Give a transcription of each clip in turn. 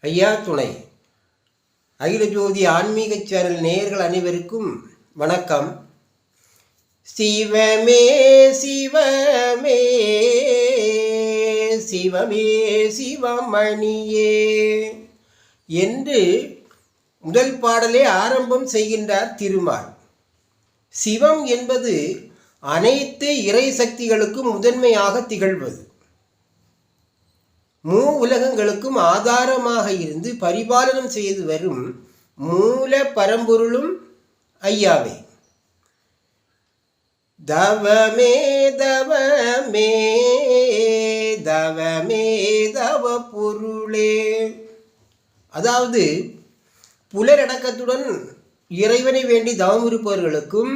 ஐயா துணை. அகில ஜோதி ஆன்மீக சேனல் நேயர்கள் அனைவருக்கும் வணக்கம். சிவமே சிவமே சிவமே சிவமணியே என்று முதல் பாடலே ஆரம்பம் செய்கின்றார் திருமால். சிவம் என்பது அனைத்து இறை சக்திகளுக்கும் முதன்மையாக திகழ்வது, உலகங்களுக்கும் ஆதாரமாக இருந்து பரிபாலனம் செய்து வரும் மூல பரம்பொருளும் ஐயாவே. தவமே தவமே தவமே தவ பொருளே. அதாவது புலரடக்கத்துடன் இறைவனை வேண்டி தவம் இருப்பவர்களுக்கும்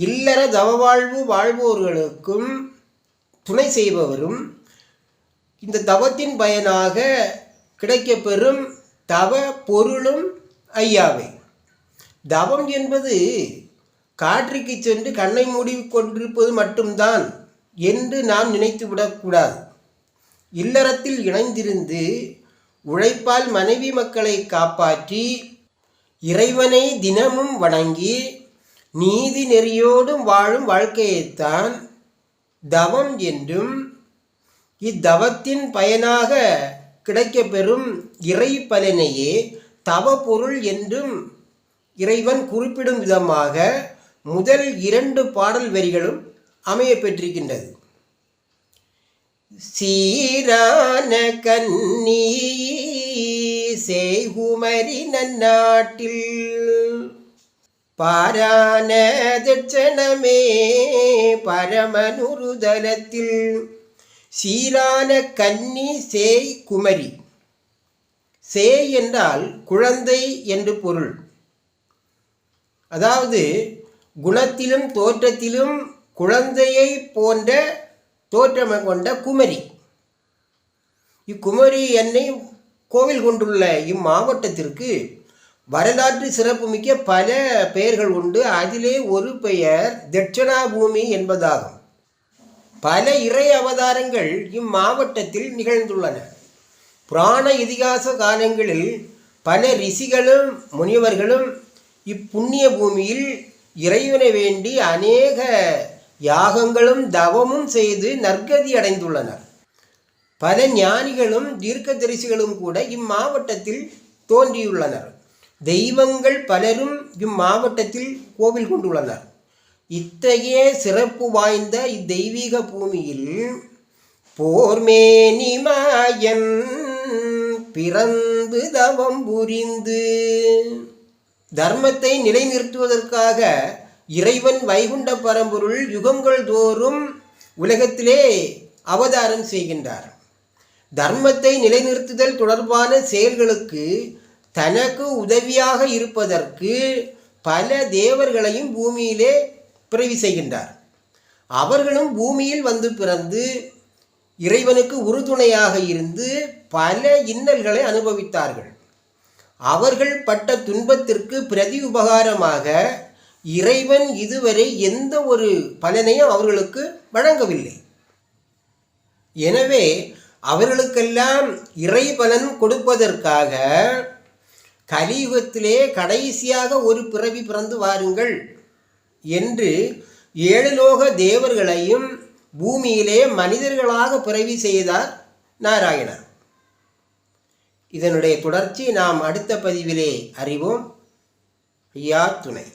இல்லற தவ வாழ்வோர்களுக்கும் துணை செய்பவரும் இந்த தவத்தின் பயனாக கிடைக்கப்பெறும் தவ பொருளும் ஐயாவே. தவம் என்பது காற்றுக்கு சென்று கண்ணை மூடி கொண்டிருப்பது மட்டும்தான் என்று நாம் நினைத்து விடக்கூடாது. இல்லறத்தில் இணைந்திருந்து உழைப்பால் மனைவி மக்களை காப்பாற்றி இறைவனை தினமும் வணங்கி நீதி நெறியோடும் வாழும் வாழ்க்கையைத்தான் தவம் என்றும், இத்தவத்தின் பயனாக கிடைக்கப்பெறும் இறை பலனையே தவ பொருள் என்றும் இறைவன் குறிப்பிடும் விதமாக முதல் 2 பாடல் வரிகளும் அமைய பெற்றிருக்கின்றது. சீரான கன்னி சேகுமரி நன்னாட்டில் பாரான தட்சணமே பரமனுருதலத்தில். சீரான கன்னி சேய் குமரி. சேய் என்றால் குழந்தை என்று பொருள். அதாவது குணத்திலும் தோற்றத்திலும் குழந்தையை போன்ற தோற்றம் கொண்ட குமரி. இக்குமரி என்னை கோவில் கொண்டுள்ள இம்மாவட்டத்திற்கு வரலாற்று சிறப்புமிக்க பல பெயர்கள் உண்டு. அதிலே ஒரு பெயர் தட்சிணாபூமி என்பதாகும். பல இறை அவதாரங்கள் இம்மாவட்டத்தில் நிகழ்ந்துள்ளன. புராண இதிகாச காலங்களில் பல ரிஷிகளும் முனிவர்களும் இப்புண்ணிய பூமியில் இறைவனை வேண்டி அநேக யாகங்களும் தவமும் செய்து நற்கதி அடைந்துள்ளனர். பல ஞானிகளும் தீர்க்கதரிசிகளும் கூட இம்மாவட்டத்தில் தோன்றியுள்ளனர். தெய்வங்கள் பலரும் இம்மாவட்டத்தில் கோவில் கொண்டுள்ளனர். இத்தகைய சிறப்பு வாய்ந்த இத்தெய்வீக பூமியில் போர்மேனிமாயன் பிறந்து தவம் புரிந்து தர்மத்தை நிலைநிறுத்துவதற்காக இறைவன் வைகுண்ட பரம்பொருள் யுகங்கள் தோறும் உலகத்திலே அவதாரம் செய்கின்றார். தர்மத்தை நிலைநிறுத்துதல் தொடர்பான செயல்களுக்கு தனக்கு உதவியாக இருப்பதற்கு பல தேவர்களையும் பூமியிலே பிறவி செய்கின்றார். அவர்களும் பூமியில் வந்து பிறந்து இறைவனுக்கு உறுதுணையாக இருந்து பல இன்னல்களை அனுபவித்தார்கள். அவர்கள் பட்ட துன்பத்திற்கு பிரதி உபகாரமாக இறைவன் இதுவரை எந்த ஒரு பலனையும் அவர்களுக்கு வழங்கவில்லை. எனவே அவர்களுக்கெல்லாம் இறை பலன் கொடுப்பதற்காக கலியுகத்திலே கடைசியாக ஒரு பிறவி பிறந்து வாருங்கள் என்று 7 லோக தேவர்களையும் பூமியிலே மனிதர்களாக பிறவி செய்தார் நாராயணர். இதனுடைய தொடர்ச்சி நாம் அடுத்த பதிவிலே அறிவோம். ஐயா துணை.